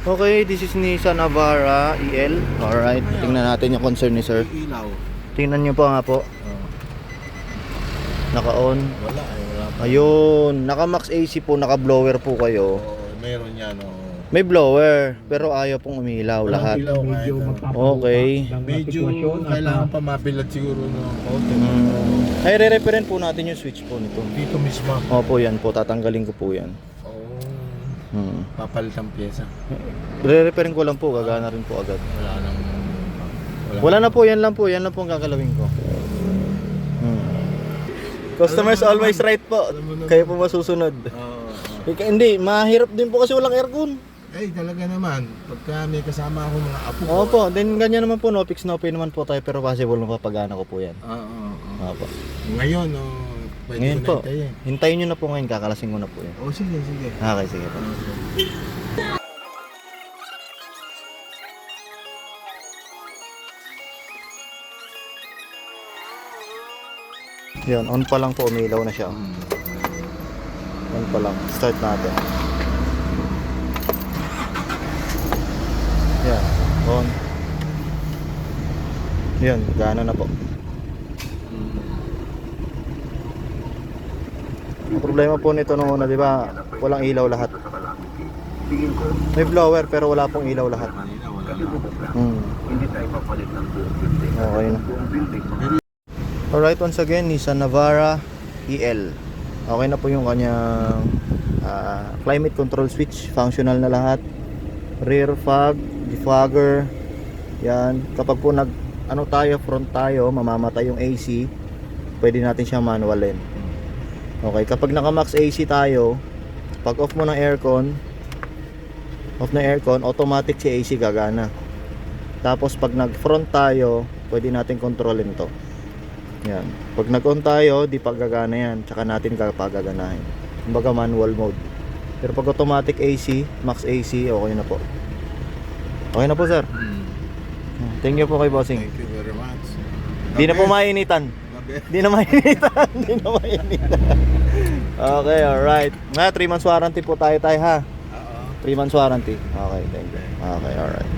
Okay, this is Nissan Navara EL. Alright, tingnan natin yung concern ni sir. Ilaw. Tingnan nyo po nga po. Naka-on. Wala pa. Ayun, naka-max AC po, naka-blower po kayo. Meron yan. May blower, pero ayaw pong umilaw lahat. Ilaw, Okay. medyo kailangan pa mapilat siguro ng konti. Ay, re-referent po natin yung switch po nito. Dito mismo. Opo, yan po. Tatanggalin ko po yan. Papalit ang pyesa. Re-referent ko lang po. Gagana rin po agad. Wala na po. Yan lang po. Yan lang po ang gagalawin ko. Customers always right po. Kayo po masusunod. Hindi, mahirap din po kasi walang aircon. Talaga naman. Pagka may kasama ako mga apo ko. Opo, then ganyan naman po. No fix no pay naman po tayo. Pero possible na papagana ko po yan. Opo. Ngayon, pwede Ngayon ko po. na hintayin. Hintayin nyo na po ngayon. Kakalasing ko na po yan. Sige. Okay, sige po. Yan, on pa lang po, umilaw na siya. On pa lang, start natin. Yan, on. Yan, gana na po. Ang problema po nito nung una, di ba, walang ilaw lahat. May blower pero wala pong ilaw lahat. Hindi tayo papalit ng buong building. Okay na. Alright, once again, Nissan Navara EL. Okay na po yung kanyang climate control switch. Functional na lahat. Rear fog, defogger. Yan. Kapag po front tayo, mamamatay yung AC, pwede natin siyang manualin. Okay, kapag naka max AC tayo, pag off mo ng aircon, automatic si AC gagana. Tapos pag nag front tayo, pwede natin kontrolin to. Yan. Pag nag-on tayo, di pagagana yan. Tsaka natin kapagaganahin. Kumbaga manual mode. Pero pag automatic AC, max AC, okay na po. Okay na po, sir. Thank you po kay bossing. Thank you very much. Di na po mainitan. Di na mainitan. Okay, alright. 3 months warranty po tayo ha. 3 months warranty. Okay, thank you. Okay, alright.